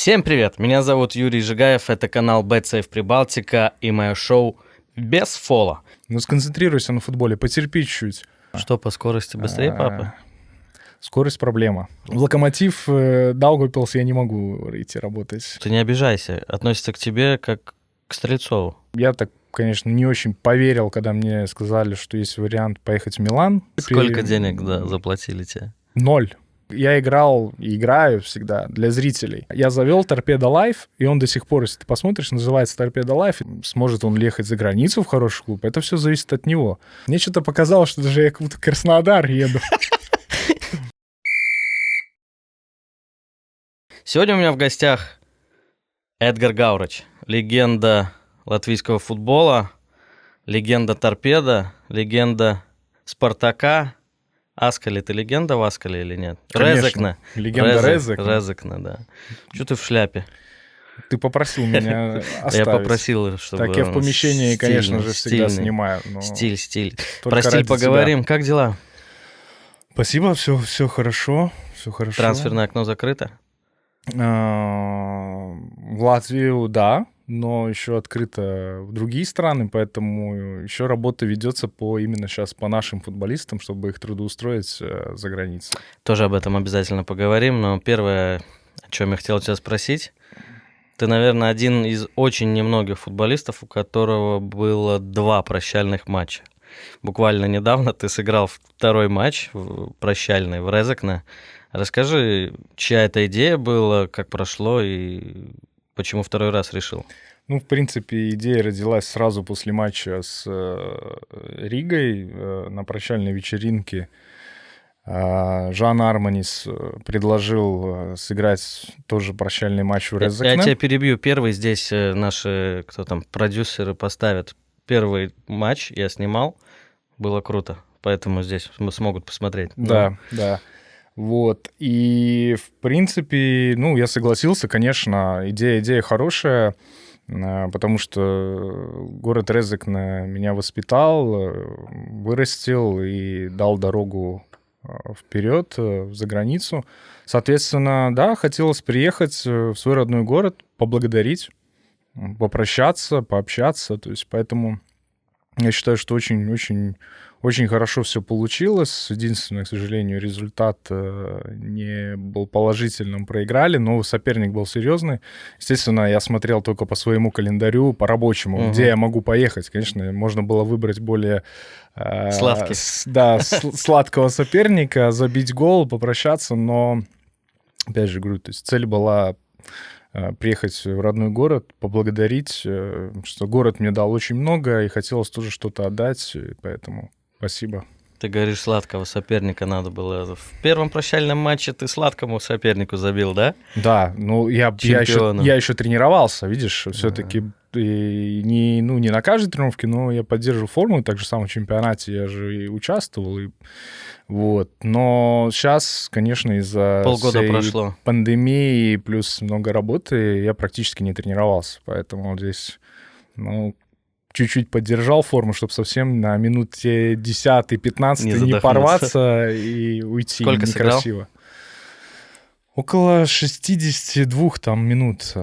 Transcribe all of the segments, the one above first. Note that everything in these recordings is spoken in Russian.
Всем привет, меня зовут Юрий Жигаев, это канал BetSafe Прибалтика и мое шоу «Без фола». Ну, сконцентрируйся на футболе, потерпи чуть-чуть. Что, по скорости быстрее папы? Скорость проблема. В Локомотив Даугавпилс я не могу идти работать. Ты не обижайся, относится к тебе как к Стрельцову. Я так, конечно, не очень поверил, когда мне сказали, что есть вариант поехать в Милан. Сколько денег заплатили тебе? 0. Я играл и играю всегда для зрителей. Я завел Торпедо Лайф, и он до сих пор, если ты посмотришь, называется Торпедо Лайф. Сможет он ехать за границу в хороший клуб, это все зависит от него. Мне что-то показалось, что даже я как будто в Краснодар еду. Сегодня у меня в гостях Эдгар Гаурич, легенда латвийского футбола, легенда Торпедо, легенда Спартака. Аскали, ты легенда в Аскале или нет? Конечно. Легенда Резекна. Резекна, да. Что ты в шляпе? Ты попросил меня оставить. Я попросил, чтобы... Так я в помещении, конечно же, всегда снимаю. Стиль. Про стиль поговорим. Тебя. Как дела? Спасибо, все хорошо. Трансферное окно закрыто? В Латвию, да, но еще открыто в другие страны, поэтому еще работа ведется именно сейчас по нашим футболистам, чтобы их трудоустроить за границей. Тоже об этом обязательно поговорим, но первое, о чем я хотел тебя спросить, ты, наверное, один из очень немногих футболистов, у которого было 2 прощальных матча. Буквально недавно ты сыграл второй матч прощальный в Резекне. Расскажи, чья это идея была, как прошло и почему второй раз решил? Ну, в принципе, идея родилась сразу после матча с Ригой на прощальной вечеринке. Жан Арманис предложил сыграть тоже прощальный матч в Резекне. Я тебя перебью. Первый здесь наши, продюсеры поставят. Первый матч я снимал, было круто, поэтому здесь смогут посмотреть. Да. Вот, и, в принципе, я согласился, конечно, идея хорошая, потому что город Резекне меня воспитал, вырастил и дал дорогу вперед, за границу. Соответственно, да, хотелось приехать в свой родной город, поблагодарить, попрощаться, пообщаться, то есть поэтому я считаю, что очень хорошо все получилось. Единственное, к сожалению, результат не был положительным, проиграли, но соперник был серьезный. Естественно, я смотрел только по своему календарю, по рабочему, где я могу поехать. Конечно, можно было выбрать более сладкого соперника, забить гол, попрощаться, но, опять же, говорю, то есть цель была приехать в родной город, поблагодарить, что город мне дал очень много, и хотелось тоже что-то отдать, поэтому спасибо. Ты говоришь, сладкого соперника надо было. В первом прощальном матче ты сладкому сопернику забил, да? Да, я еще тренировался, видишь, все-таки не на каждой тренировке, но я поддерживал форму, так же самое в чемпионате я же и участвовал, вот. Но сейчас, конечно, из-за пандемии плюс много работы я практически не тренировался, поэтому здесь, чуть-чуть поддержал форму, чтобы совсем на минуте 10-15 не порваться и уйти. Сколько некрасиво. Сыграл? Около 62 минут.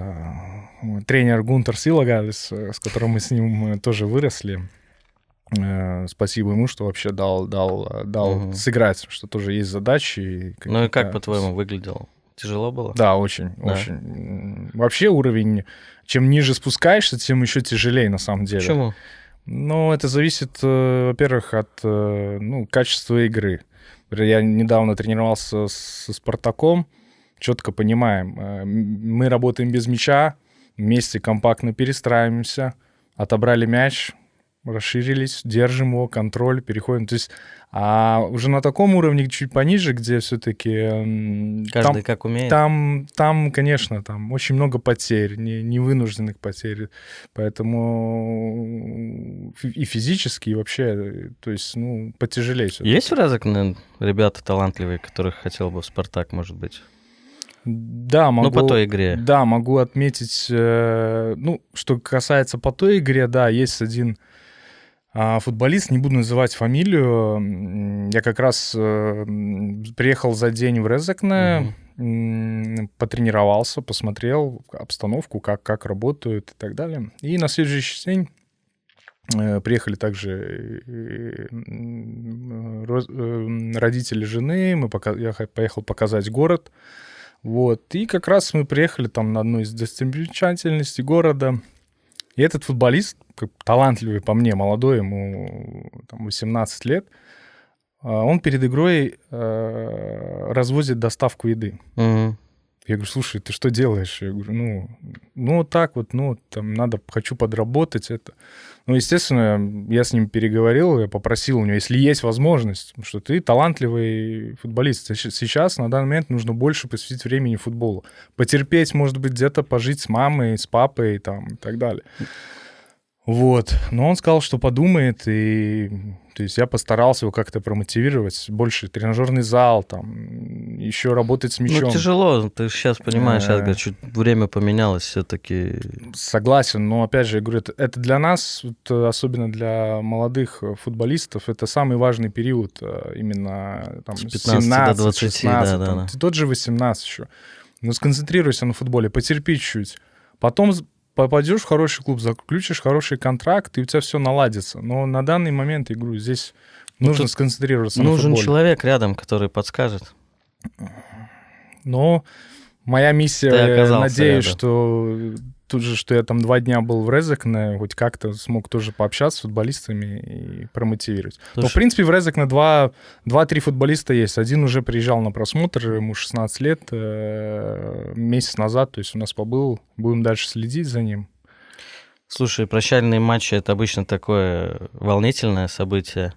Тренер Гунтер Силагадис, с которым мы с ним тоже выросли, спасибо ему, что вообще дал сыграть, что тоже есть задачи. Ну и как, по-твоему, выглядело? Тяжело было? Да, очень. Вообще уровень, чем ниже спускаешься, тем еще тяжелее на самом деле. Почему? Это зависит, во-первых, от качества игры. Я недавно тренировался со Спартаком, четко понимаем, мы работаем без мяча, вместе компактно перестраиваемся, отобрали мяч, расширились, держим его, контроль, переходим. То есть, а уже на таком уровне, чуть пониже, где все-таки... Каждый как умеет. Там, конечно, там очень много потерь, невынужденных потерь. Поэтому и физически, и вообще, то есть, потяжелее все-таки. Есть в Резекне ребята талантливые, которых хотел бы в «Спартак», может быть? Да, могу. По той игре. Да, могу отметить, что касается по той игре, да, есть один футболист, не буду называть фамилию. Я как раз приехал за день в Резекне, потренировался, посмотрел обстановку, как работают и так далее. И на следующий день приехали также родители жены, я поехал показать город. Вот. И как раз мы приехали там на одну из достопримечательностей города. И этот футболист, талантливый по мне, молодой, ему там 18 лет, он перед игрой развозит доставку еды. Мгм. Я говорю, слушай, ты что делаешь? Я говорю, ну вот так вот, там хочу подработать это. Ну, естественно, я с ним переговорил, я попросил у него, если есть возможность, потому что ты талантливый футболист. Сейчас, на данный момент, нужно больше посвятить времени футболу. Потерпеть, может быть, где-то пожить с мамой, с папой там, и так далее. Вот. Но он сказал, что подумает, и то есть я постарался его как-то промотивировать. Больше тренажерный зал, там, еще работать с мячом. Ну, тяжело, ты сейчас понимаешь, Эдгар, чуть время поменялось все-таки. Согласен, но опять же, я говорю, это для нас, особенно для молодых футболистов, это самый важный период, именно там, С 15 до 20, 16, да. там, тот же 18 еще. Но сконцентрируйся на футболе, потерпи чуть-чуть. Потом попадешь в хороший клуб, заключишь хороший контракт, и у тебя все наладится. Но на данный момент, я говорю, здесь нужно сконцентрироваться на футболе. Нужен человек рядом, который подскажет. Но моя миссия, надеюсь, что тут же, что я там 2 дня был в Резекне, хоть как-то смог тоже пообщаться с футболистами и промотивировать. Но, в принципе, в Резекне 2-3 футболиста есть. Один уже приезжал на просмотр, ему 16 лет, месяц назад, то есть у нас побыл. Будем дальше следить за ним. Слушай, прощальные матчи — это обычно такое волнительное событие.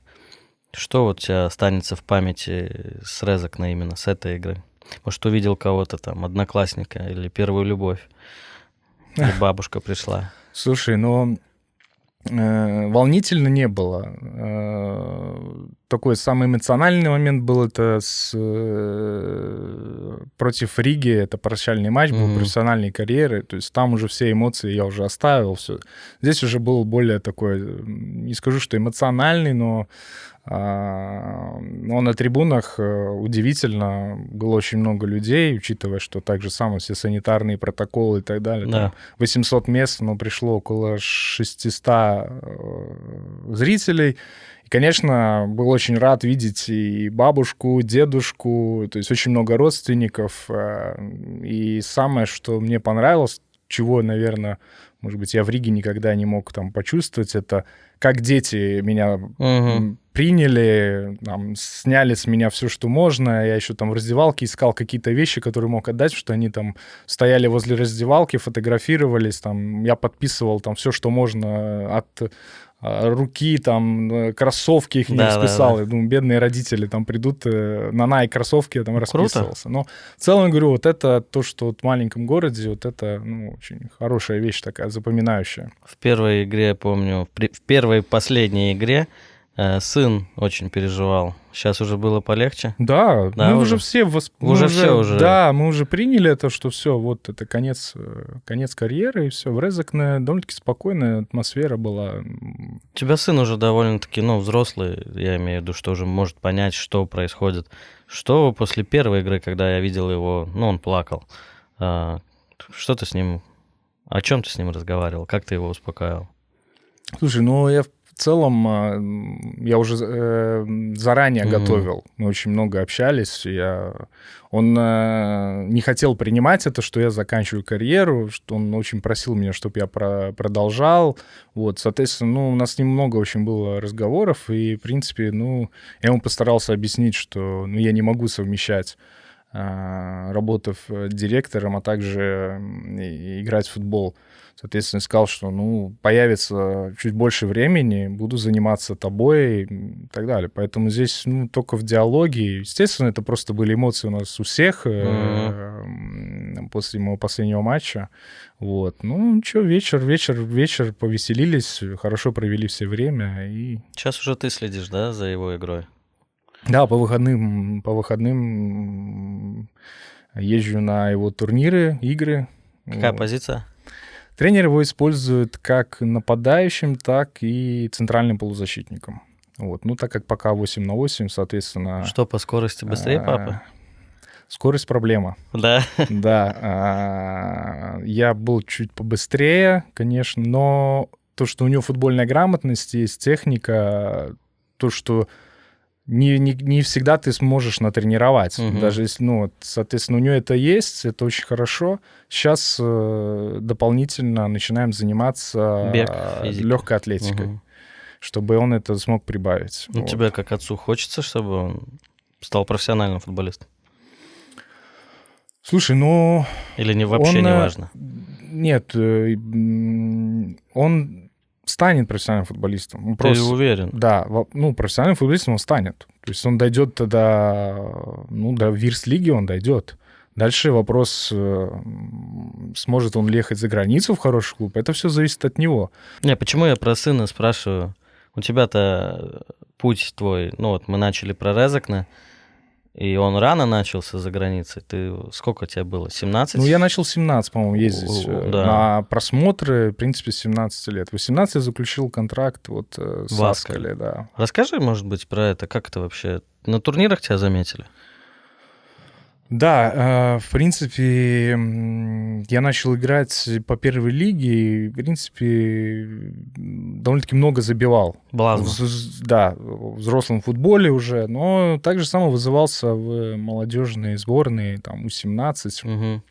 Что вот у тебя останется в памяти с Резекне именно, с этой игры? Может, увидел кого-то там, одноклассника или первую любовь? Или бабушка пришла? Слушай, волнительно не было. Такой самый эмоциональный момент был это против Риги, это прощальный матч был, профессиональной карьеры, то есть там уже все эмоции я уже оставил, все. Здесь уже был более такой, не скажу, что эмоциональный, но на трибунах удивительно было очень много людей, учитывая, что так же самое все санитарные протоколы и так далее. Да. Там 800 мест, но пришло около 600 зрителей. И, конечно, был очень рад видеть и бабушку, дедушку, то есть очень много родственников. И самое, что мне понравилось, чего, наверное, может быть, я в Риге никогда не мог там почувствовать, это как дети меня приняли, там, сняли с меня все, что можно. Я еще там в раздевалке искал какие-то вещи, которые мог отдать, что они там стояли возле раздевалки, фотографировались, там, я подписывал там все, что можно от руки, там, кроссовки их не расписал. Я думаю, бедные родители там придут, на Nike кроссовки я там расписывался. Круто. Но в целом, говорю, вот это то, что вот в маленьком городе, вот это, очень хорошая вещь такая, запоминающая. В первой игре, я помню, в первой и последней игре сын очень переживал. Сейчас уже было полегче? Да, мы уже все... Да, мы уже приняли это, что все, вот это конец карьеры, и все. В Резекне довольно-таки спокойная атмосфера была. У тебя сын уже довольно-таки, взрослый, я имею в виду, что уже может понять, что происходит. Что после первой игры, когда я видел его, он плакал, что ты с ним... О чем ты с ним разговаривал? Как ты его успокаивал? Слушай, я в целом, я уже заранее готовил. Мы очень много общались. Он не хотел принимать это, что я заканчиваю карьеру, что он очень просил меня, чтобы я продолжал. Вот, соответственно, у нас немного очень было разговоров, и, в принципе, я ему постарался объяснить, что я не могу совмещать работав директором, а также играть в футбол. Соответственно, сказал, что появится чуть больше времени, буду заниматься тобой и так далее. Поэтому здесь только в диалоге. Естественно, это просто были эмоции у нас у всех после моего последнего матча. Вот. Вечер повеселились, хорошо провели все время. И... Сейчас уже ты следишь, да, за его игрой? Да, по выходным езжу на его турниры, игры. Какая позиция? Тренер его использует как нападающим, так и центральным полузащитником. Вот. Так как пока 8 на 8, соответственно... Что по скорости быстрее папы? Скорость проблема. Да? Да. Я был чуть побыстрее, конечно, но то, что у него футбольная грамотность есть, техника, то, что не всегда ты сможешь натренировать. Даже если, соответственно, у него это есть, это очень хорошо. Сейчас дополнительно начинаем заниматься легкой атлетикой, чтобы он это смог прибавить. Ну, тебе как отцу хочется, чтобы он стал профессиональным футболистом? Слушай, Или вообще не важно? Нет, он станет профессиональным футболистом. Ты уверен? Да, профессиональным футболистом он станет. То есть он дойдет тогда, до Вирс-лиги он дойдет. Дальше вопрос, сможет он ехать за границу в хороший клуб, это все зависит от него. Почему я про сына спрашиваю? У тебя-то путь твой, мы начали про Резекне, и он рано начался за границей. Сколько тебе было, 17? Я начал 17, по-моему, ездить на просмотры, в принципе, с 17 лет. В 18 я заключил контракт с Аскали, да. Расскажи, может быть, про это. Как это вообще? На турнирах тебя заметили? Да, в принципе, я начал играть по первой лиге и, в принципе, довольно-таки много забивал. Да, в взрослом футболе уже, но также само вызывался в молодежные сборные, там, U17.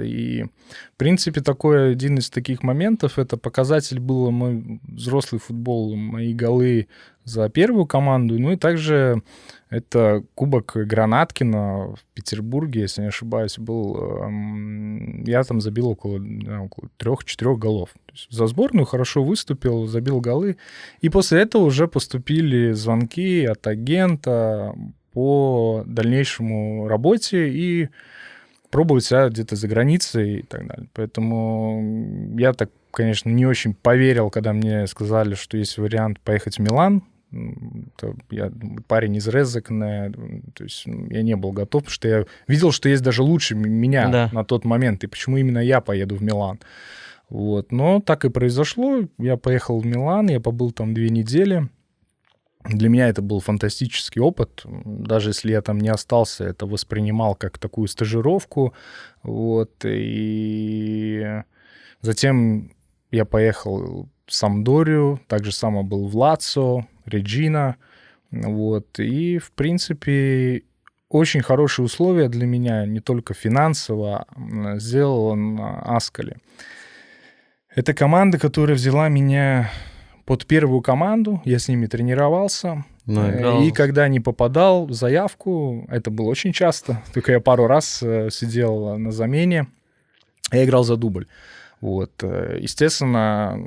И, в принципе, такой один из таких моментов, это показатель был мой взрослый футбол, мои голы за первую команду, и также это Кубок Гранаткина в Петербурге, если не ошибаюсь, был. Я там забил около 3-4 голов. То есть за сборную хорошо выступил, забил голы. И после этого уже поступили звонки от агента по дальнейшему работе и пробовать себя где-то за границей и так далее. Поэтому я так, конечно, не очень поверил, когда мне сказали, что есть вариант поехать в Милан. Я парень из Резекне, то есть я не был готов, потому что я видел, что есть даже лучше меня на тот момент, и почему именно я поеду в Милан. Но так и произошло. Я поехал в Милан, я побыл там 2 недели. Для меня это был фантастический опыт. Даже если я там не остался, это воспринимал как такую стажировку. И затем я поехал в Сампдорию, также само был в Лацио, Реджина. И, в принципе, очень хорошие условия для меня, не только финансово, сделал он Аскали. Это команда, которая взяла меня под первую команду, я с ними тренировался. И когда не попадал в заявку, это было очень часто, только я пару раз сидел на замене, я играл за дубль. Естественно,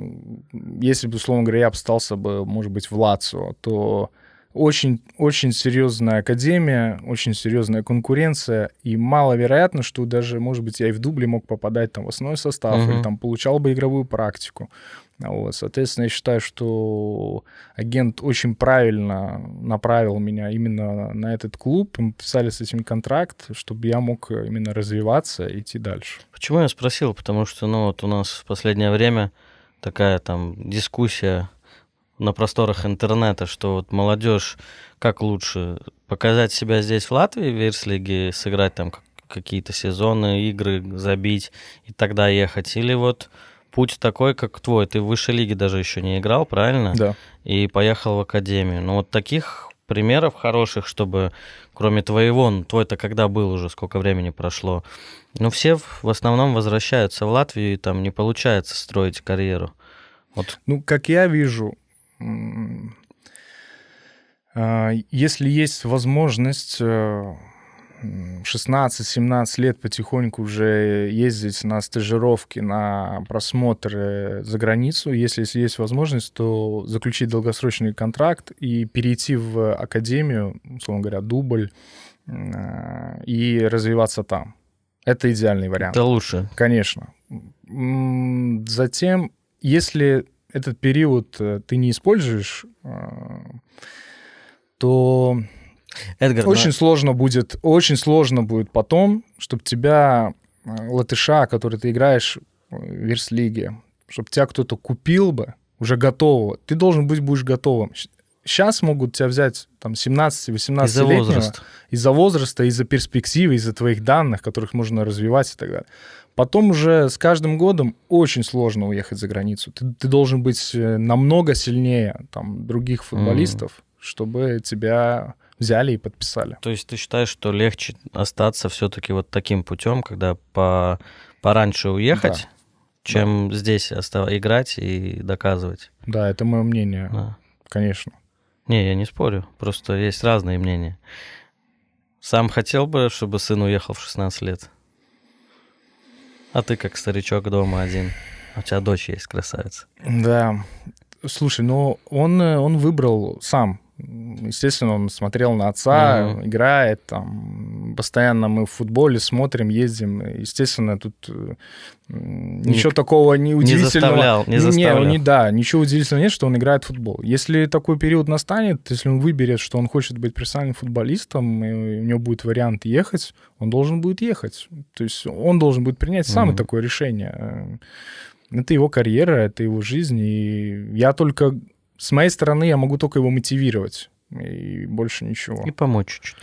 если бы, условно говоря, я остался бы, может быть, в Лацио, то очень, очень серьезная академия, очень серьезная конкуренция, и маловероятно, что даже, может быть, я и в дубле мог попадать там в основной состав или там получал бы игровую практику. Соответственно, я считаю, что агент очень правильно направил меня именно на этот клуб. Мы подписали с этим контракт, чтобы я мог именно развиваться и идти дальше. Почему я спросил? Потому что, у нас в последнее время такая там дискуссия на просторах интернета, что молодежь как лучше показать себя здесь в Латвии, в Вирс-лиге, сыграть там какие-то сезоны, игры, забить и тогда ехать, или путь такой, как твой. Ты в высшей лиге даже еще не играл, правильно? Да. И поехал в академию. Таких примеров хороших, чтобы кроме твоего, твой-то когда был уже, сколько времени прошло, все в основном возвращаются в Латвию, и там не получается строить карьеру. Как я вижу, если есть возможность 16-17 лет потихоньку уже ездить на стажировки, на просмотры за границу, если есть возможность, то заключить долгосрочный контракт и перейти в академию, условно говоря, дубль, и развиваться там. Это идеальный вариант. Это лучше. Конечно. Затем, если этот период ты не используешь, то Эдгар, очень сложно будет потом, чтобы тебя, латыша, который ты играешь в Вирс-лиге, чтобы тебя кто-то купил бы уже готового. Ты должен будешь готовым. сейчас могут тебя взять там 17-18-летнего. Из-за возраста. Из-за возраста, из-за перспективы, из-за твоих данных, которых можно развивать и так далее. Потом уже с каждым годом очень сложно уехать за границу. Ты должен быть намного сильнее там, других футболистов, чтобы тебя взяли и подписали. То есть ты считаешь, что легче остаться все-таки вот таким путем, когда пораньше уехать, чем здесь играть и доказывать? Да, это мое мнение, конечно. Не, я не спорю, просто есть разные мнения. Сам хотел бы, чтобы сын уехал в 16 лет? А ты как старичок дома один. У тебя дочь есть, красавица. Да. Слушай, ну он выбрал сам. Естественно, он смотрел на отца, играет там. Постоянно мы в футболе смотрим, ездим. Естественно, тут ничего такого не удивительного. Не заставлял. Да, ничего удивительного нет, что он играет в футбол. Если такой период настанет, если он выберет, что он хочет быть профессиональным футболистом, и у него будет вариант ехать, он должен будет ехать. То есть он должен будет принять сам такое решение. Это его карьера, это его жизнь, и я только... С моей стороны я могу только его мотивировать, и больше ничего. И помочь чуть-чуть.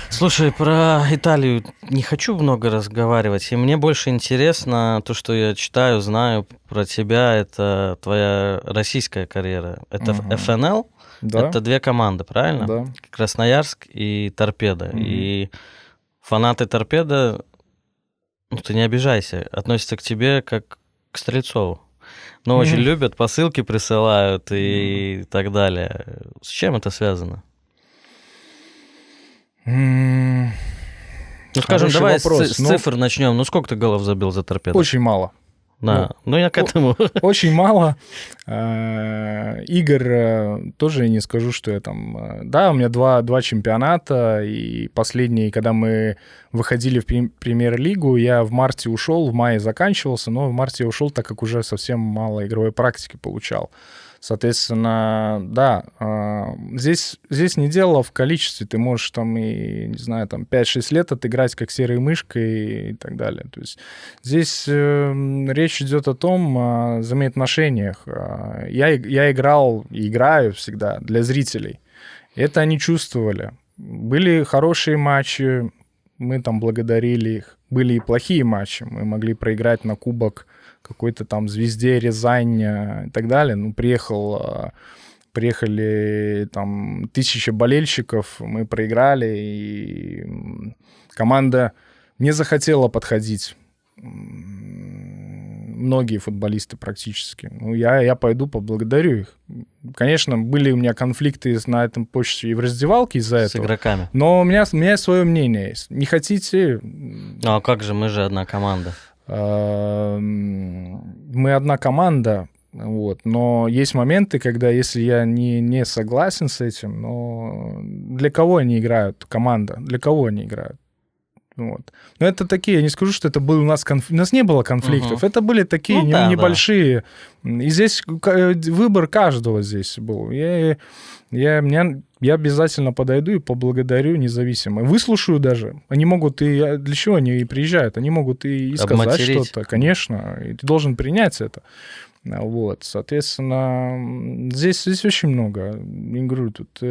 Слушай, про Италию не хочу много разговаривать, и мне больше интересно то, что я читаю, знаю про тебя, это твоя российская карьера. Это ФНЛ, да. Это 2 команды, правильно? Да. Красноярск и Торпедо. И фанаты Торпедо, ну ты не обижайся, относятся к тебе как к Стрельцову. Но очень любят, посылки присылают и так далее. С чем это связано? Ну, скажем, давай с цифр начнем. Ну, сколько ты голов забил за Торпедо? Очень мало. Да, ну я к этому. Очень мало. Игр тоже не скажу, что я там... Да, у меня два чемпионата, и последний, когда мы выходили в премьер-лигу, я в марте ушел, в мае заканчивался, но в марте я ушел, так как уже совсем мало игровой практики получал. Соответственно, да, здесь не дело в количестве. Ты можешь там и, не знаю, там 5-6 лет отыграть как серой мышкой и так далее. То есть здесь речь идет о том, о взаимоотношениях. Я играл и играю всегда для зрителей. Это они чувствовали. Были хорошие матчи, мы там благодарили их. Были и плохие матчи. Мы могли проиграть на кубок какой-то там звезде, Рязань и так далее. Ну, приехали там 1000 болельщиков, мы проиграли, и команда не захотела подходить. Многие футболисты практически. Ну, я пойду поблагодарю их. Конечно, были у меня конфликты на этом почте и в раздевалке из-за этого. С игроками. Но у меня свое мнение есть. Не хотите... Ну, а как же, мы же одна команда. Мы одна команда, вот, но есть моменты, когда если я не согласен с этим, но для кого они играют, команда, для кого они играют? Вот. Но это такие, я не скажу, что это был у нас у нас не было конфликтов, это были такие небольшие. Да. И здесь выбор каждого здесь был. Я обязательно подойду и поблагодарю независимо. Выслушаю даже. Они могут и... Для чего они и приезжают? Они могут и сказать что-то. Конечно. И ты должен принять это. Вот. Соответственно, здесь очень много. Я говорю, тут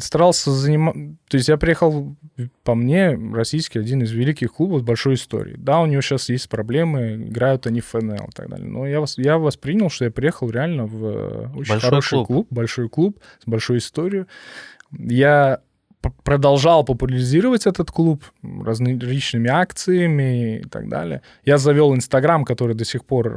старался заниматься... То есть я приехал, по мне, российский один из великих клубов с большой историей. Да, у него сейчас есть проблемы, играют они в ФНЛ и так далее. Но я воспринял, что я приехал реально в очень хороший клуб, большой клуб с большой историей. Я продолжал популяризировать этот клуб различными акциями и так далее. Я завел Инстаграм, который до сих пор...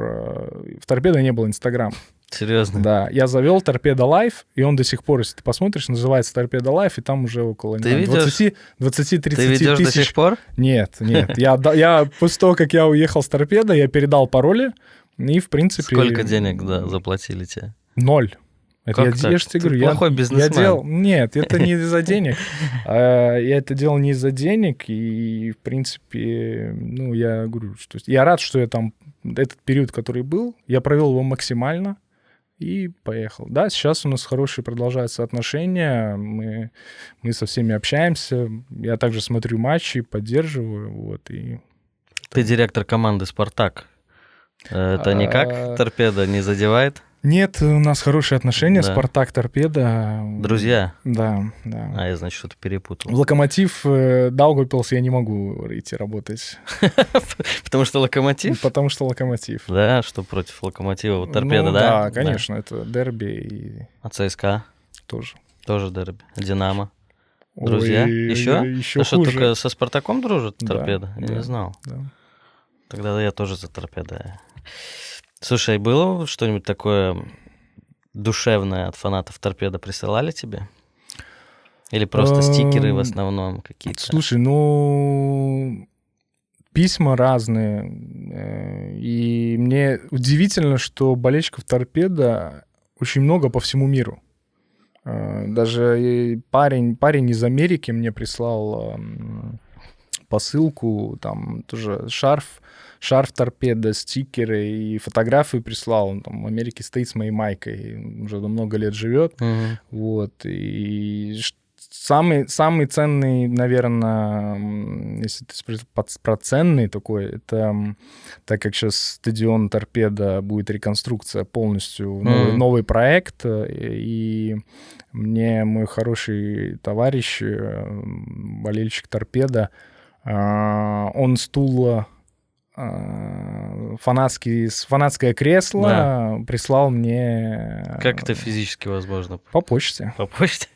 В Торпедо не был Инстаграм. Серьезно? Да. Я завел Торпедо Лайф, и он до сих пор, если ты посмотришь, называется Торпедо Лайф, и там уже около 20-30 тысяч. Ты ведешь до сих пор? Нет. Я после того, как я уехал с Торпедо, я передал пароли, и, в принципе... Сколько денег заплатили тебе? 0. Это я же тебе говорю, плохой бизнесмен. Нет, это не из-за денег. Я это делал не из-за денег, и, в принципе, ну, я говорю, что я рад, что я там этот период, который был, я провел его максимально и поехал. Да, сейчас у нас хорошие продолжаются отношения, мы со всеми общаемся, я также смотрю матчи, поддерживаю, вот, и... Ты директор команды «Спартак». Это никак Торпедо не задевает? Нет, у нас хорошие отношения, Да. Спартак, Торпедо. Друзья? Да, да. А я, значит, что-то перепутал. В Локомотив Даугавпилс я не могу идти работать, Потому что Локомотив? потому что Локомотив. Да, что против Локомотива? Вот Торпеда, Ну, да? Да, конечно, это дерби и А ЦСКА? тоже. Тоже дерби. Динамо? Ой, Друзья? Еще? Еще А что, хуже. только со Спартаком дружит Да, Торпеда? Я да. не знал. Да. Тогда я тоже за Торпеда. Слушай, было что-нибудь такое душевное от фанатов Торпеда присылали тебе? Или просто стикеры в основном какие-то? Слушай, ну, письма разные. И мне удивительно, что болельщиков Торпеда очень много по всему миру. Даже парень из Америки мне прислал посылку, там тоже шарф Торпеда, стикеры и фотографии прислал. Он там в Америке стоит с моей майкой, уже много лет живет. Мгм. Вот. И самый ценный, наверное, если ты спрашиваешь про ценный такой, это так как сейчас стадион Торпеда будет реконструкция полностью, новый проект, и мне мой хороший товарищ, болельщик Торпеда, он стул фанатское кресло прислал мне... Как это физически возможно? По почте. По почте?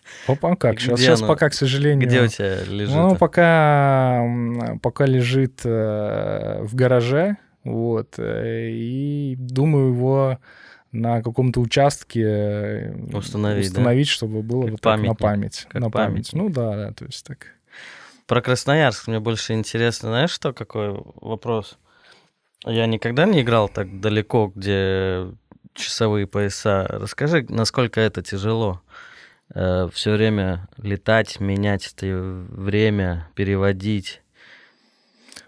Как? Где Сейчас оно? пока, к сожалению... Где у тебя лежит? Ну, пока лежит в гараже, вот, и думаю его на каком-то участке Установить, чтобы было как вот так на памятник, память. как На память. памятник. Ну да, то есть так. Про Красноярск мне больше интересно. Знаешь, что, какой вопрос? Я никогда не играл так далеко, где часовые пояса. Расскажи, насколько это тяжело. Все время летать, менять это время, переводить.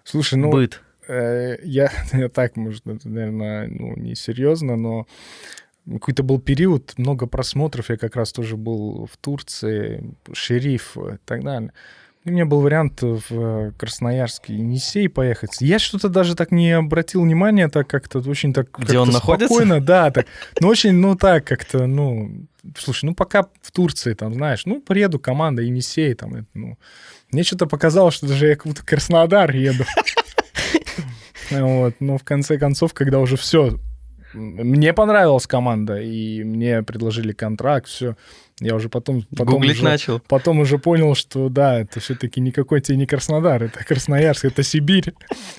Слушай, ну... Быт. Я так, может, это, наверное, не серьезно, но какой-то был период, много просмотров, я как раз тоже был в Турции, Шериф и так далее. И у меня был вариант в Красноярский Енисей поехать. Я что-то даже так не обратил внимания, так как-то очень так... Где он находится? Спокойно, да, так. Ну, очень, так как-то, Слушай, пока в Турции, там, знаешь, приеду, команда Енисей, там, Мне что-то показалось, что даже я как будто в Краснодар еду. Вот, но в конце концов, когда уже все, мне понравилась команда, и мне предложили контракт, все, я уже потом Гуглить начал. Потом уже понял, что да, это все-таки никакой тебе не Краснодар, это Красноярск, это Сибирь.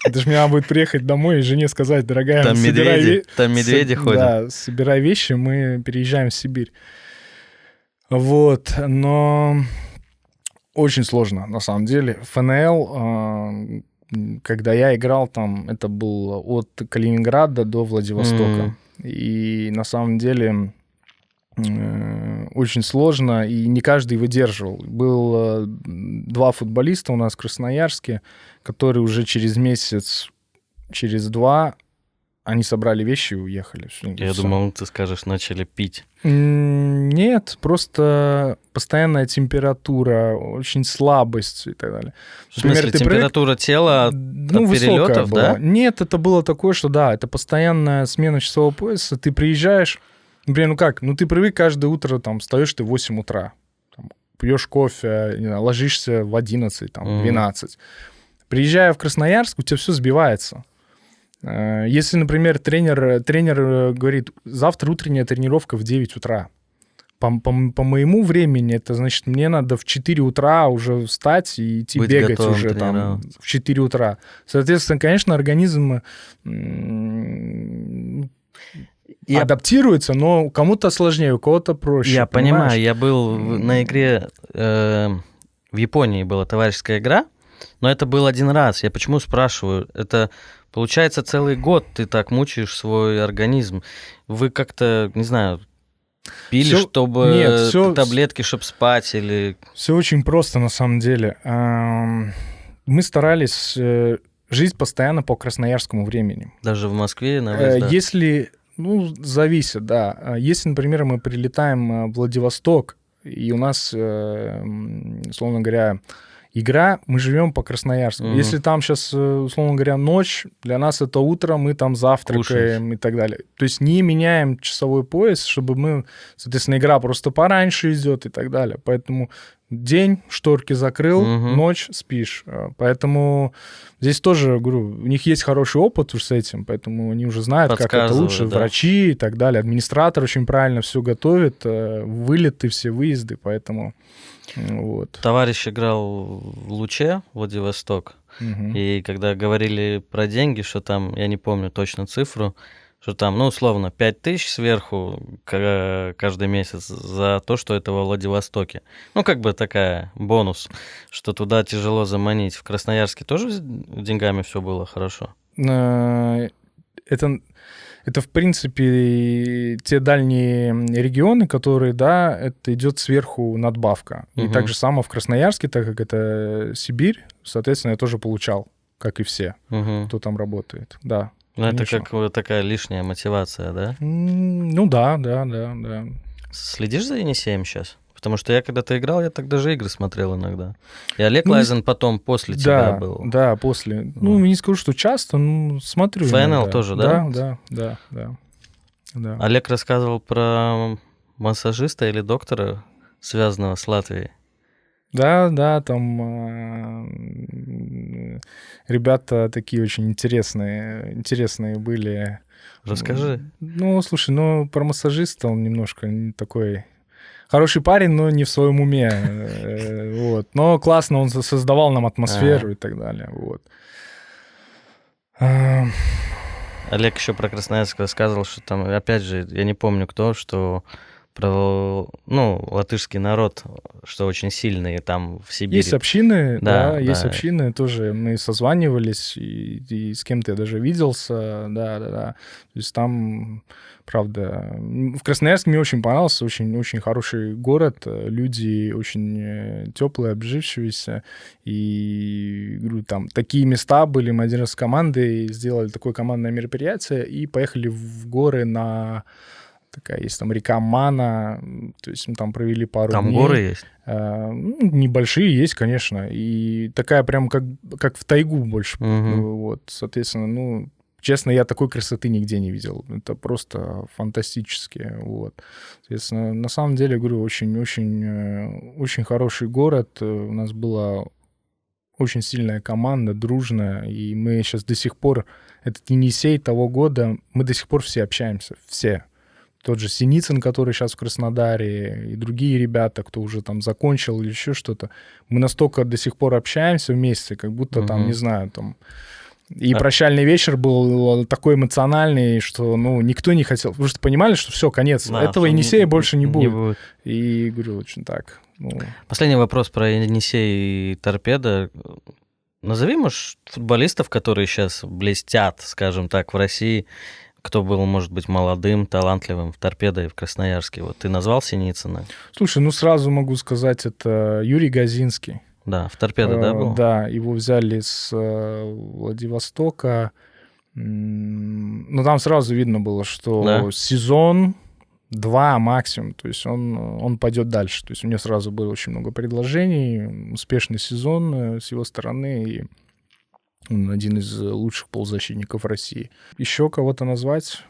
Это же мне надо будет приехать домой и жене сказать: дорогая, Там медведи ходят. Да, собирай вещи, мы переезжаем в Сибирь. Вот, но очень сложно, на самом деле. ФНЛ, когда я играл там, это было от Калининграда до Владивостока. И на самом деле очень сложно, и не каждый выдерживал. Было 2 футболиста у нас в Красноярске, которые уже через месяц, через 2, они собрали вещи и уехали. Я думал, ты скажешь, начали пить. Нет, просто постоянная температура, очень слабость и так далее. В смысле, температура тела от перелетов, была. да? Нет, это было такое, что да, это постоянная смена часового пояса. Ты приезжаешь, например, ты привык каждое утро, там, встаешь ты в 8 утра, пьешь кофе, не знаю, ложишься в 11, 12. Приезжая в Красноярск, у тебя все сбивается. Если, например, тренер говорит: завтра утренняя тренировка в 9 утра. По моему времени, это значит, мне надо в 4 утра уже встать и идти быть бегать уже там в 4 утра. Соответственно, конечно, организм адаптируется, но кому-то сложнее, у кого-то проще. Я понимаешь? понимаю, я был на игре, в Японии была товарищеская игра, но это был один раз. Я почему спрашиваю? Это, получается, целый год ты так мучаешь свой организм. Вы как-то, не знаю, пили, чтобы таблетки, чтобы спать, или... Все очень просто, на самом деле. Мы старались жить постоянно по красноярскому времени. Даже в Москве на выездах? Если... зависит, да. Если, например, мы прилетаем в Владивосток, и у нас, условно говоря, Игра, мы живем по Красноярску. Если там сейчас, условно говоря, ночь, для нас это утро, мы там завтракаем и так далее. То есть не меняем часовой пояс, чтобы мы, соответственно, игра просто пораньше идет и так далее. Поэтому день, шторки закрыл, ночь спишь. Поэтому здесь тоже, говорю, у них есть хороший опыт уж с этим, поэтому они уже знают, как это лучше. Да. Врачи и так далее. Администратор очень правильно все готовит, вылеты, все выезды, поэтому... Вот. Товарищ играл в Луче, Владивосток, и когда говорили про деньги, что там, я не помню точно цифру, что там, ну, условно, 5000 сверху каждый месяц за то, что это во Владивостоке. Ну, как бы такая бонус, что туда тяжело заманить. В Красноярске тоже с деньгами все было хорошо? Это, в принципе, те дальние регионы, которые, да, это идет сверху надбавка. И так же само в Красноярске, так как это Сибирь, соответственно, я тоже получал, как и все, кто там работает. Да. Ну, это как такая лишняя мотивация, да? Ну, да. Следишь за Енисеем сейчас? Потому что я когда-то играл, я так даже игры смотрел иногда. И Олег Лайзен потом после тебя был. Да, после. Ну, не скажу, что часто, но смотрю. ФНЛ тоже, да? Да. Олег рассказывал про массажиста или доктора, связанного с Латвией. Да, там ребята такие очень интересные были. Расскажи. Ну, слушай, про массажиста он немножко такой... Хороший парень, но не в своем уме. Вот. Но классно он создавал нам атмосферу и так далее. Вот. Олег еще про Красноярск рассказывал, что там, опять же, я не помню кто, что про, латышский народ, что очень сильный там в Сибири. Есть общины, есть общины тоже. Мы созванивались, и с кем-то я даже виделся, да. То есть там, правда, в Красноярске мне очень понравился, очень хороший город, люди очень теплые, обжившиеся, и, говорю, там такие места были. Мы один раз с командой сделали такое командное мероприятие и поехали в горы на... Такая есть там река Мана, то есть мы там провели пару дней. Там горы есть? Небольшие есть, конечно, и такая прям как в тайгу больше. Вот, соответственно, честно, я такой красоты нигде не видел. Это просто фантастически, вот. Соответственно, на самом деле, говорю, очень хороший город. У нас была очень сильная команда, дружная, и мы сейчас до сих пор, этот Енисей того года, мы до сих пор все общаемся, все. Тот же Синицын, который сейчас в Краснодаре, и другие ребята, кто уже там закончил или еще что-то. Мы настолько до сих пор общаемся вместе, как будто там, не знаю, там... И прощальный вечер был такой эмоциональный, что, никто не хотел. Потому что понимали, что все, конец. Да, этого Енисея больше не будет. И, говорю, очень так. Последний вопрос про Енисей и Торпедо. Назови, может, футболистов, которые сейчас блестят, скажем так, в России, кто был, может быть, молодым, талантливым в Торпедо и в Красноярске. Вот ты назвал Синицына? Слушай, сразу могу сказать, это Юрий Газинский. Да, в Торпедо, да, был? Да, его взяли с Владивостока. Но там сразу видно было, что сезон 2 максимум, то есть он пойдет дальше. То есть у него сразу было очень много предложений, успешный сезон с его стороны, и он один из лучших полузащитников России. Еще кого-то назвать?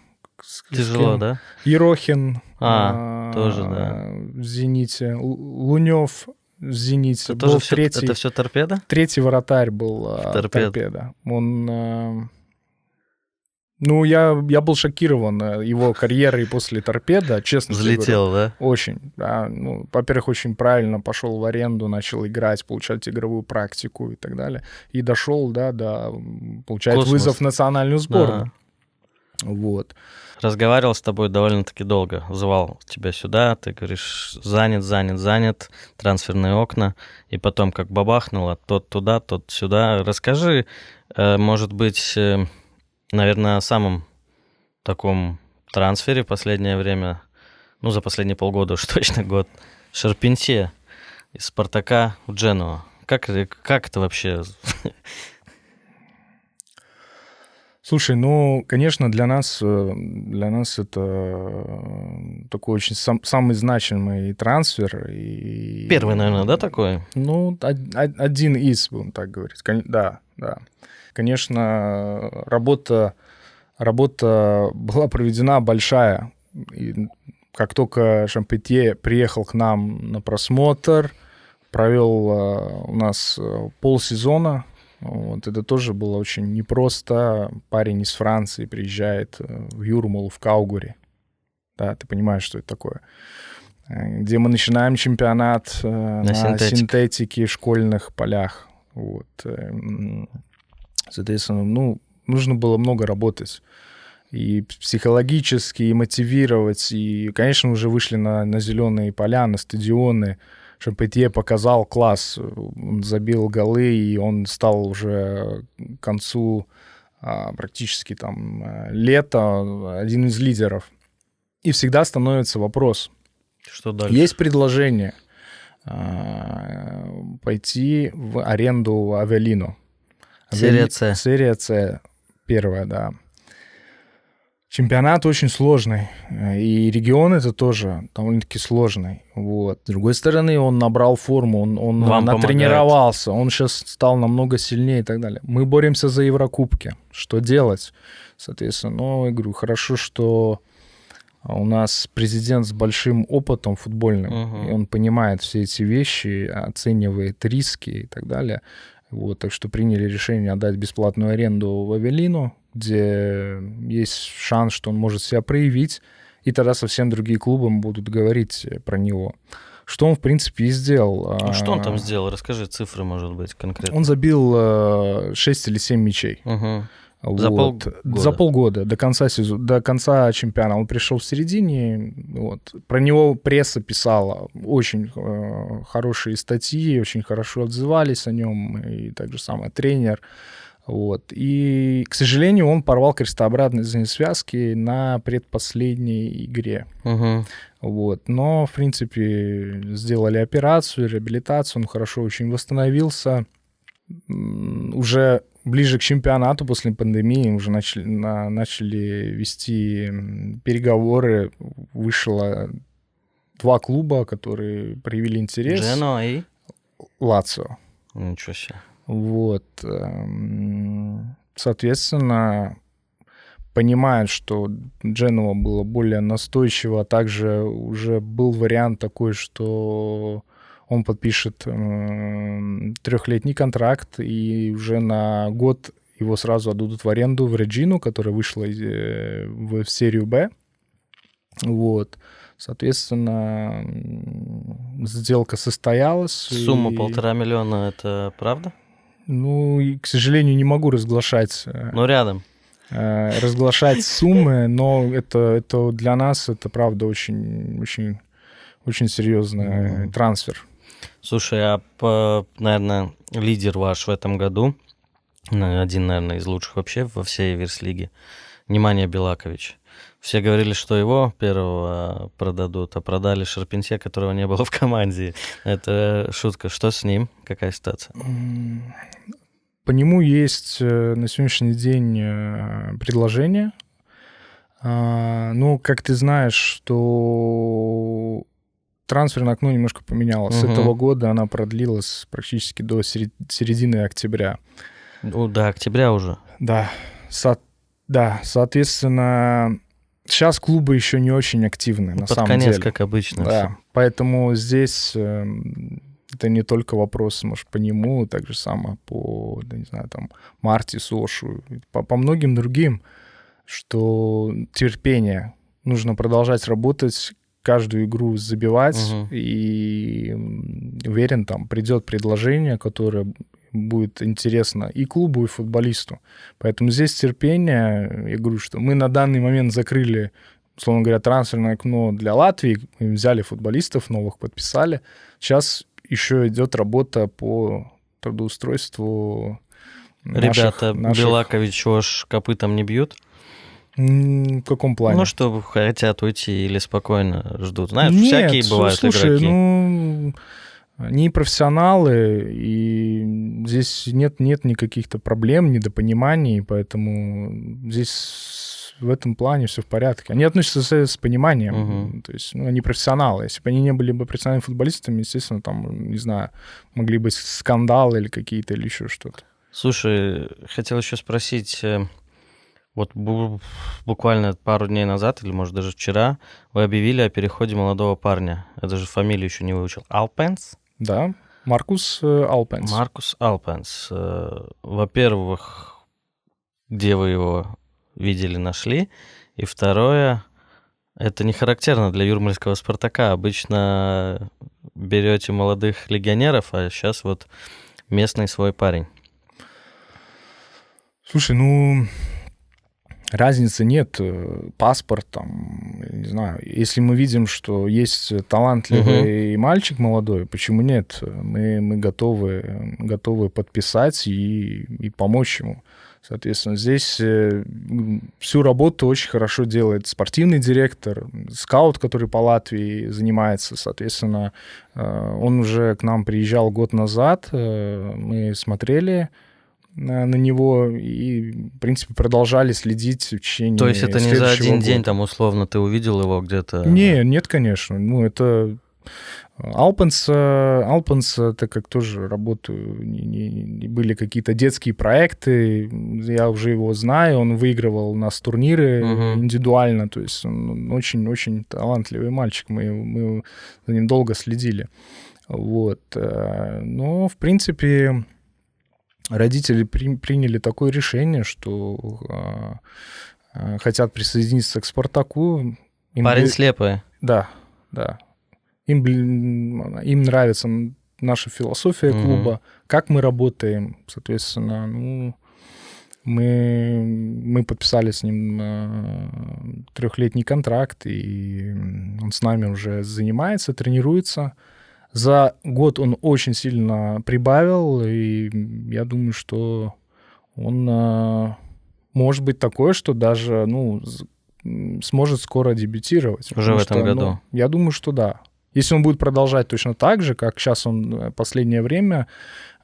Тяжело, да? Ерохин. Тоже, да. В «Зените». Лунев в «Зените». Это тоже это все Торпедо? Третий вратарь был в Торпедо. Он... я был шокирован его карьерой после Торпедо, честно тебе говорю. Взлетел, да? Очень. Да. Во-первых, очень правильно пошел в аренду, начал играть, получать игровую практику и так далее. И дошел, до получает вызов в национальную сборную. Да. Вот. Разговаривал с тобой довольно-таки долго. Звал тебя сюда, ты говоришь, занят, трансферные окна. И потом как бабахнуло, тот туда, тот сюда. Расскажи, может быть... Наверное, о самом таком трансфере в последнее время, за последние полгода уж точно год, Шарпентье из «Спартака» в Дженуа. Как это вообще? Слушай, ну, конечно, для нас это такой очень самый значимый трансфер. Первый, наверное, да, такой? Ну, один из, будем так говорить. Да, да. Конечно, работа была проведена большая. И как только Шампетье приехал к нам на просмотр, провел у нас полсезона. Вот, это тоже было очень непросто. Парень из Франции приезжает в Юрмалу, в Каугури. Да, ты понимаешь, что это такое. Где мы начинаем чемпионат на синтетике в школьных полях. Вот. Соответственно, ну, нужно было много работать. И психологически, и мотивировать. И, конечно, уже вышли на зеленые поля, на стадионы. Шампетье показал класс, он забил голы, и он стал уже к концу практически там лета один из лидеров. И всегда становится вопрос. Что дальше? Есть предложение пойти в аренду Авелино. Серия С. Серия С, первая, да. Чемпионат очень сложный, и регион это тоже довольно-таки сложный. Вот. С другой стороны, он набрал форму, он натренировался, он сейчас стал намного сильнее и так далее. Мы боремся за Еврокубки. Что делать? Соответственно, ну, я говорю, хорошо, что у нас президент с большим опытом футбольным, и он понимает все эти вещи, оценивает риски и так далее. Вот, так что приняли решение отдать бесплатную аренду в Авелино, где есть шанс, что он может себя проявить, и тогда совсем другие клубы будут говорить про него. Что он, в принципе, и сделал. Что он там сделал? Расскажи цифры, может быть, конкретно. Он забил 6 или 7 мячей. Вот. За полгода, до конца чемпионата. Он пришел в середине. Вот. Про него пресса писала очень хорошие статьи, очень хорошо отзывались о нем, и также самое тренер. Вот. И, к сожалению, он порвал крестообразные связки на предпоследней игре. Вот. Но, в принципе, сделали операцию, реабилитацию, он хорошо очень восстановился. Уже ближе к чемпионату после пандемии уже начали вести переговоры. Вышло 2 клуба, которые проявили интерес. Дженоа и Лацио. Ничего себе. Вот. Соответственно, понимают, что Дженоа было более настойчиво. Также уже был вариант такой, что он подпишет 3-летний контракт, и уже на год его сразу отдадут в аренду в Реджину, которая вышла в серию Б. Вот. Соответственно, сделка состоялась. Сумма 1,5 миллиона, это правда? Ну, и, к сожалению, не могу разглашать. Ну, рядом. Разглашать суммы, но это для нас это правда очень, очень, очень серьезный трансфер. Слушай, наверное, лидер ваш в этом году, один, наверное, из лучших вообще во всей Эверс-лиге, Немanja Bilaković. Все говорили, что его первого продадут, а продали Шарпентье, которого не было в команде. Это шутка. Что с ним? Какая ситуация? По нему есть на сегодняшний день предложение. Ну, как ты знаешь, что трансферное окно немножко поменялось. С этого года она продлилась практически до середины октября. До октября уже? Да. Соответственно, сейчас клубы еще не очень активны, на самом деле. Под конец, как обычно. Да, все. Поэтому здесь это не только вопрос, может, по нему, так же самое по, не знаю, там, Марти, Сошу, по многим другим, что терпение. Нужно продолжать работать, каждую игру забивать, и уверен, там придет предложение, которое будет интересно и клубу, и футболисту. Поэтому здесь терпение. Я говорю, что мы на данный момент закрыли, условно говоря, трансферное окно для Латвии, мы взяли футболистов новых, подписали. Сейчас еще идет работа по трудоустройству Ребята, Bilaković уж копытом не бьют? В каком плане? Ну, что хотят уйти или спокойно ждут. Знаешь, всякие бывают слушай, игроки. Они профессионалы, и здесь нет никаких-то проблем, недопониманий, поэтому здесь в этом плане все в порядке. Они относятся с пониманием, то есть они профессионалы. Если бы они не были бы профессиональными футболистами, естественно, там, не знаю, могли быть скандалы или какие-то, или еще что-то. Слушай, хотел еще спросить, вот буквально пару дней назад, или, может, даже вчера, вы объявили о переходе молодого парня. Я даже фамилию еще не выучил. Алпенс? Да, Маркус Алпенс. Маркус Алпенс. Во-первых, где вы его видели, нашли? И второе, это не характерно для юрмальского «Спартака». Обычно берете молодых легионеров, а сейчас вот местный свой парень. Слушай, ну, разницы нет. Паспорт, там, не знаю. Если мы видим, что есть талантливый мальчик молодой, почему нет? Мы готовы подписать и помочь ему. Соответственно, здесь всю работу очень хорошо делает спортивный директор, скаут, который по Латвии занимается. Соответственно, он уже к нам приезжал год назад, мы смотрели на него и, в принципе, продолжали следить в течение. То есть это не за один года. день, там, условно, ты увидел его где-то? Нет, конечно. Ну, это... Алпенс, так как тоже работаю, были какие-то детские проекты, я уже его знаю, он выигрывал у нас турниры индивидуально, то есть он очень-очень талантливый мальчик, мы за ним долго следили. Вот. Но, в принципе, родители приняли такое решение, что хотят присоединиться к «Спартаку». Парень слепый. Да. Им нравится наша философия клуба, как мы работаем. Соответственно, мы подписали с ним 3-летний контракт, и он с нами уже занимается, тренируется. За год он очень сильно прибавил, и я думаю, что он может быть такой, что даже сможет скоро дебютировать. Уже в этом году? Я думаю, что да. Если он будет продолжать точно так же, как сейчас он последнее время,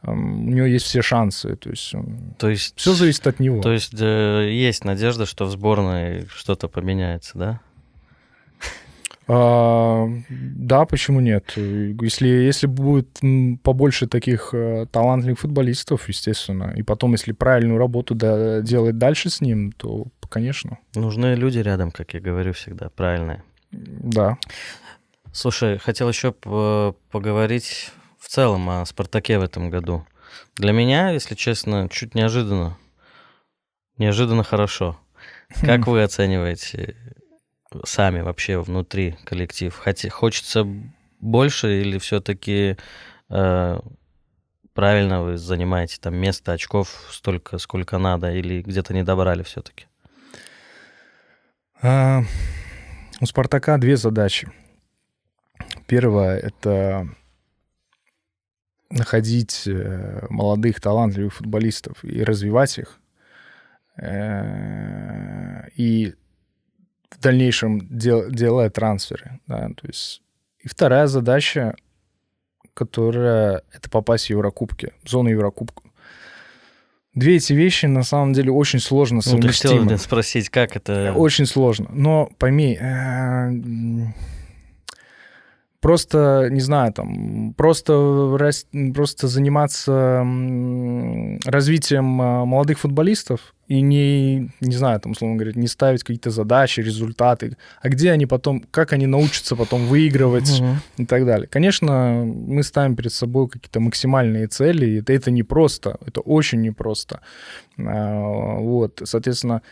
у него есть все шансы. То есть все зависит от него. То есть есть надежда, что в сборной что-то поменяется, да? Да, почему нет? Если будет побольше таких талантливых футболистов, естественно, и потом, если правильную работу делать дальше с ним, то, конечно. Нужны люди рядом, как я говорю всегда, правильные. Да. Слушай, хотел еще поговорить в целом о «Спартаке» в этом году. Для меня, если честно, чуть неожиданно хорошо. Как вы оцениваете сами вообще внутри коллектив? Хочется больше или все-таки правильно вы занимаете там место, очков столько, сколько надо, или где-то не добрали все-таки? У «Спартака» две задачи. Первое — это находить молодых, талантливых футболистов и развивать их. И в дальнейшем делая трансферы. Да, то есть. И вторая задача, которая — это попасть в Еврокубки, в зону Еврокубка. Две эти вещи, на самом деле, очень сложно совместимы. Ты хотел спросить, как это... Очень сложно. Но пойми... Просто, не знаю, там, просто заниматься развитием молодых футболистов и не знаю, там, условно говоря, не ставить какие-то задачи, результаты, а где они потом, как они научатся потом выигрывать и так далее. Конечно, мы ставим перед собой какие-то максимальные цели, и это непросто, это очень непросто. Вот, соответственно,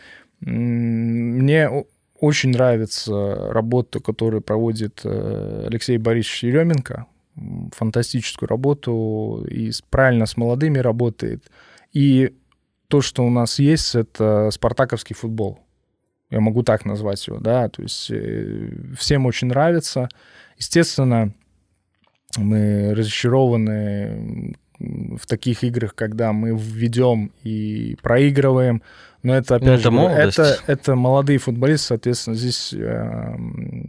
мне очень нравится работа, которую проводит Алексей Борисович Еременко. Фантастическую работу. И правильно с молодыми работает. И то, что у нас есть, это спартаковский футбол. Я могу так назвать его, да. То есть всем очень нравится. Естественно, мы разочарованы в таких играх, когда мы ведем и проигрываем. Но это, опять же, это молодые футболисты, соответственно, здесь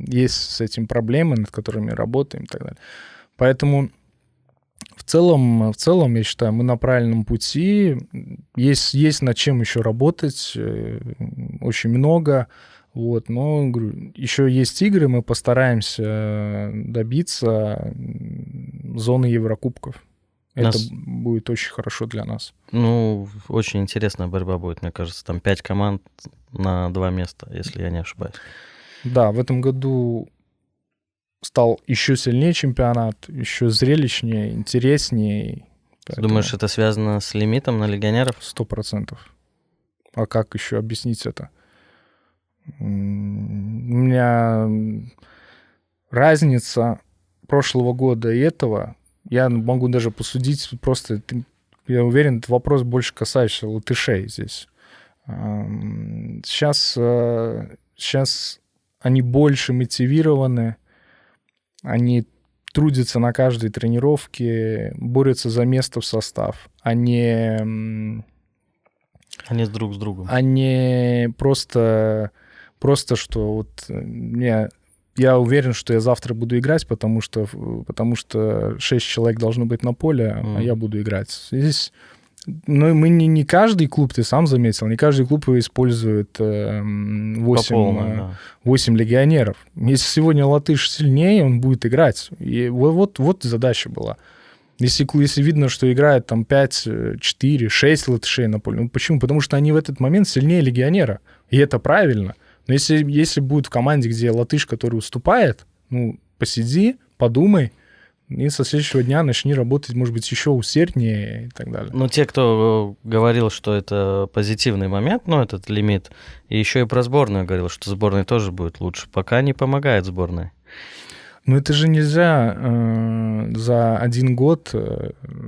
есть с этим проблемы, над которыми работаем и так далее. Поэтому В целом, я считаю, мы на правильном пути. Есть над чем еще работать, очень много. Вот, но, говорю, еще есть игры, мы постараемся добиться зоны Еврокубков. Это будет очень хорошо для нас. Ну, очень интересная борьба будет, мне кажется. Там 5 команд на 2 места, если я не ошибаюсь. Да, в этом году стал еще сильнее чемпионат, еще зрелищнее, интереснее. Ты думаешь, это связано с лимитом на легионеров? 100%. А как еще объяснить это? У меня разница прошлого года и этого, я могу даже посудить просто, я уверен, этот вопрос больше касающийся латышей здесь. Сейчас они больше мотивированы, они трудятся на каждой тренировке, борются за место в состав, они друг с другом. Они просто что вот я уверен, что я завтра буду играть, потому что 6 человек должно быть на поле, а я буду играть. Здесь, но мы не каждый клуб, ты сам заметил, не каждый клуб использует 8 легионеров. Если сегодня латыш сильнее, он будет играть. И вот задача была. Если видно, что играет там 5, 4, 6 латышей на поле. Ну, почему? Потому что они в этот момент сильнее легионера. И это правильно. Но если будет в команде, где латыш, который уступает, ну, посиди, подумай, и со следующего дня начни работать, может быть, еще усерднее и так далее. Ну, те, кто говорил, что это позитивный момент, ну, этот лимит, и еще и про сборную говорил, что сборной тоже будет лучше, пока не помогает сборной. Но это же нельзя за один год,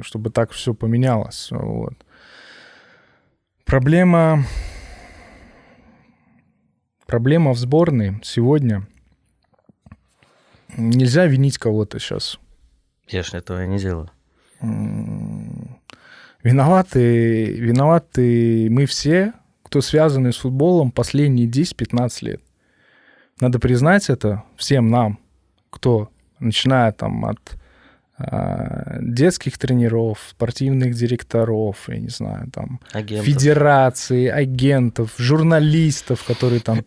чтобы так все поменялось. Вот. Проблема в сборной сегодня. Нельзя винить кого-то сейчас. Я же этого и не делаю. Виноваты мы все, кто связаны с футболом последние 10-15 лет. Надо признать это всем нам, кто, начиная там от детских тренеров, спортивных директоров, я не знаю, там, федерации, агентов, журналистов, которые там,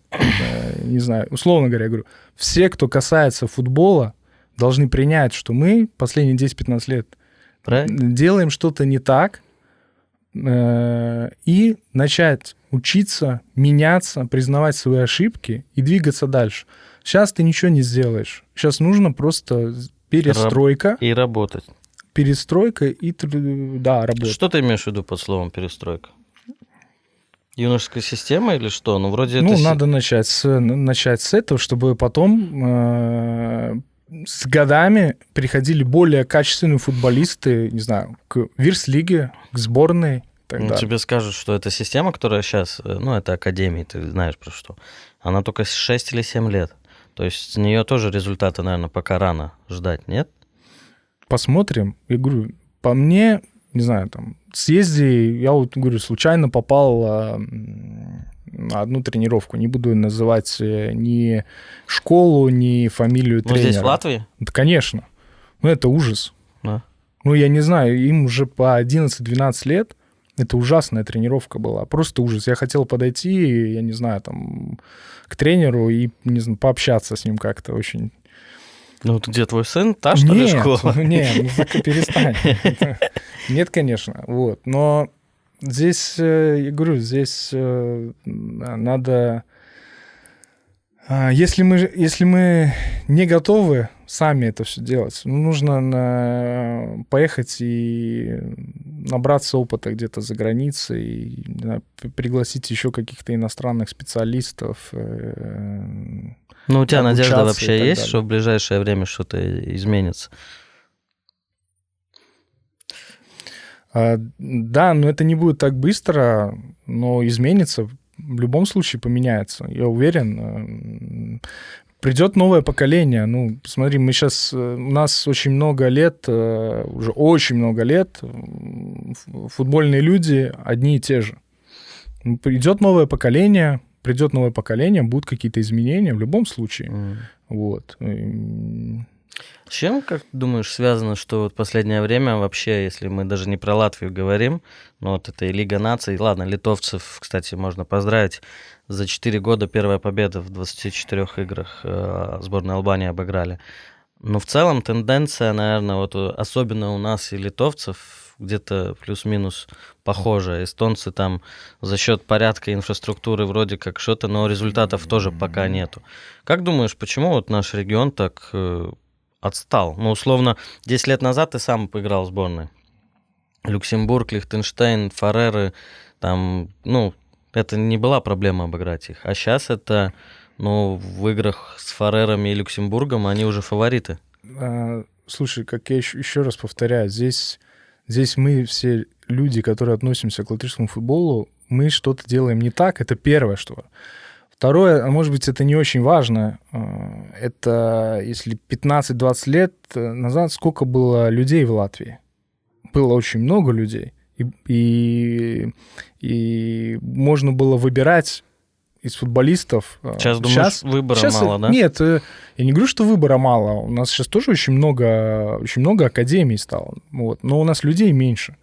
не знаю, условно говоря, все, кто касается футбола, должны принять, что мы последние 10-15 лет делаем что-то не так, и начать учиться, меняться, признавать свои ошибки и двигаться дальше. Сейчас ты ничего не сделаешь. Сейчас нужно просто перестройка. И работать. Перестройка и, да, работа. Что ты имеешь в виду под словом перестройка? Юношеская система или что? Ну, вроде ну это... надо начать с этого, чтобы потом с годами приходили более качественные футболисты, не знаю, к Вирс-лиге, к сборной. Тебе скажут, что эта система, которая сейчас, ну, это академия, ты знаешь про что, она только 6 или 7 лет. То есть с нее тоже результаты, наверное, пока рано ждать, нет? Посмотрим. Я говорю, по мне, не знаю, там, съезди, я вот говорю, случайно попал на одну тренировку. Не буду называть ни школу, ни фамилию тренера. Здесь в Латвии? Да, конечно. Ну, это ужас. Да. Ну, я не знаю, им уже по 11-12 лет. Это ужасная тренировка была, просто ужас. Я хотел подойти, я не знаю, там, к тренеру и, не знаю, пообщаться с ним как-то очень. Ну, где твой сын? Та, что ли, школа? Нет, ну так и перестань. Нет, конечно, вот. Но здесь, я говорю, здесь надо... Если мы не готовы сами это все делать, нужно поехать и набраться опыта где-то за границей, и, пригласить еще каких-то иностранных специалистов. Ну, у тебя надежда вообще есть, что в ближайшее время что-то изменится? Да, но это не будет так быстро, но изменится. В любом случае поменяется, я уверен. Придет новое поколение. Ну, смотри, у нас очень много лет, уже очень много лет, футбольные люди одни и те же. Придет новое поколение, будут какие-то изменения в любом случае. Вот. С чем, как думаешь, связано, что вот последнее время вообще, если мы даже не про Латвию говорим, но вот это и Лига наций, ладно, литовцев, кстати, можно поздравить, за 4 года первая победа в 24 играх сборная Албании обыграли. Но в целом тенденция, наверное, вот особенно у нас и литовцев где-то плюс-минус похожая. Эстонцы там за счет порядка инфраструктуры вроде как что-то, но результатов тоже пока нету. Как думаешь, почему вот наш регион так отстал? Ну, условно, 10 лет назад ты сам поиграл в сборной. Люксембург, Лихтенштейн, Фареры, там, ну, это не была проблема обыграть их. А сейчас это, ну, в играх с Фарерами и Люксембургом они уже фавориты. Слушай, как я еще раз повторяю, здесь мы все люди, которые относимся к латышскому футболу, мы что-то делаем не так, это первое, что. Второе, а может быть, это не очень важно, это если 15-20 лет назад сколько было людей в Латвии? Было очень много людей, и можно было выбирать из футболистов. Сейчас, думаешь, выбора мало, да? Нет, я не говорю, что выбора мало. У нас сейчас тоже очень много академий стало. Вот, но у нас людей меньше.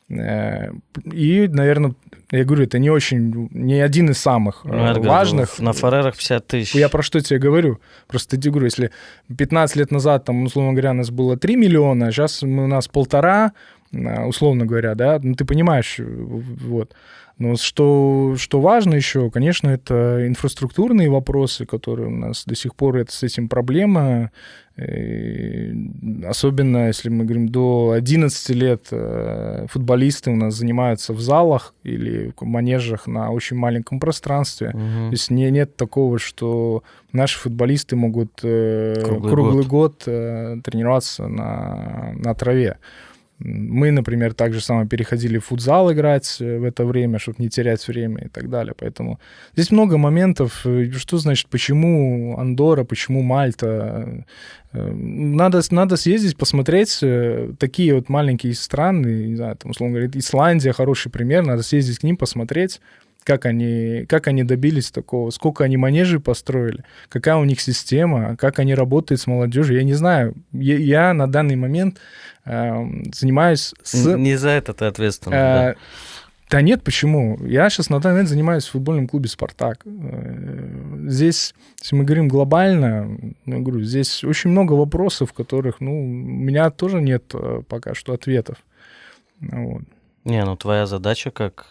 И, наверное, я говорю, это не один из самых важных. На Фарерах 50 тысяч. Я про что тебе говорю? Просто тебе говорю, если 15 лет назад, там, условно говоря, у нас было 3 миллиона, сейчас у нас 1,5, условно говоря, да, ну ты понимаешь, вот. Но что важно еще, конечно, это инфраструктурные вопросы, которые у нас до сих пор с этим проблема. Особенно, если мы говорим, до 11 лет футболисты у нас занимаются в залах или в манежах на очень маленьком пространстве. То есть нет такого, что наши футболисты могут круглый год тренироваться на траве. Мы, например, так же самое переходили в футзал играть в это время, чтобы не терять время и так далее. Поэтому здесь много моментов. Что значит, почему Андорра, почему Мальта? Надо съездить, посмотреть такие вот маленькие страны, не знаю, там, условно говоря, Исландия хороший пример, надо съездить к ним, посмотреть, как они добились такого, сколько они манежей построили, какая у них система, как они работают с молодежью. Я не знаю. Я на данный момент занимаюсь Не за это ты ответственен, да? Да нет, почему? Я сейчас на данный момент занимаюсь в футбольном клубе «Спартак». Здесь, если мы говорим глобально, я говорю, здесь очень много вопросов, в которых, у меня тоже нет пока что ответов. Вот. Не, твоя задача как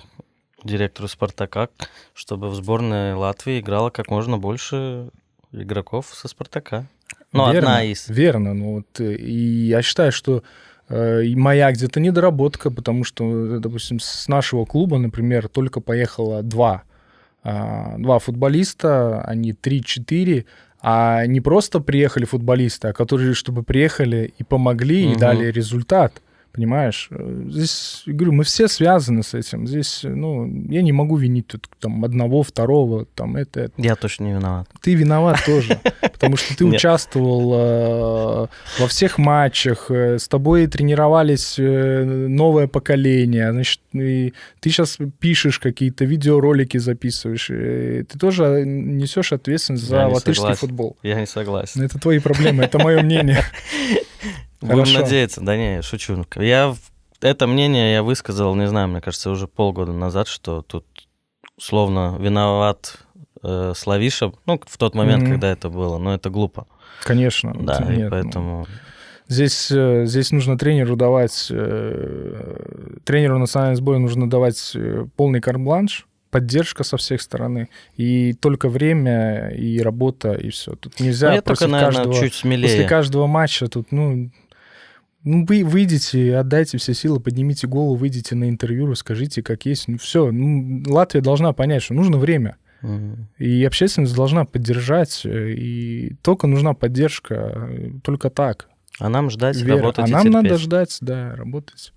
директору «Спартака», чтобы в сборной Латвии играло как можно больше игроков со «Спартака». Верно, одна из. Верно. И я считаю, что моя где-то недоработка, потому что, допустим, с нашего клуба, например, только поехало два футболиста, они 3-4, а не просто приехали футболисты, а которые, чтобы приехали и помогли, и дали результат. Понимаешь? Здесь, говорю, мы все связаны с этим. Здесь, я не могу винить тут там одного, второго, там это. Я точно не виноват. Ты виноват тоже, потому что ты участвовал во всех матчах, с тобой тренировались новое поколение, значит, и ты сейчас пишешь какие-то видеоролики, записываешь, и ты тоже несешь ответственность за латышский футбол. Я не согласен. Это твои проблемы, это мое мнение. Будем надеяться. Да не, шучу. Это мнение я высказал, не знаю, мне кажется, уже полгода назад, что тут условно виноват Славиша, в тот момент, когда это было, но это глупо. Конечно. Да, и поэтому... Здесь нужно тренеру национальной сборной нужно давать полный карт-бланш, поддержка со всех сторон, и только время, и работа, и все. Тут нельзя после каждого матча тут, вы выйдите, отдайте все силы, поднимите голову, выйдите на интервью, расскажите, как есть. Все. Латвия должна понять, что нужно время. И общественность должна поддержать. И только нужна поддержка. Только так. А нам ждать, работать и терпеть. А нам надо ждать, да, работать.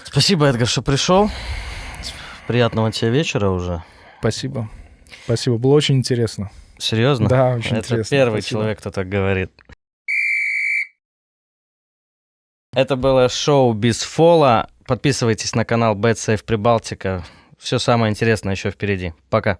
Спасибо, Эдгар, что пришел. Приятного тебе вечера уже. Спасибо. Было очень интересно. Серьезно? Да, очень интересно. Это первый человек, кто так говорит. Это было шоу «Без фола». Подписывайтесь на канал Bet Safe Прибалтика. Все самое интересное еще впереди. Пока.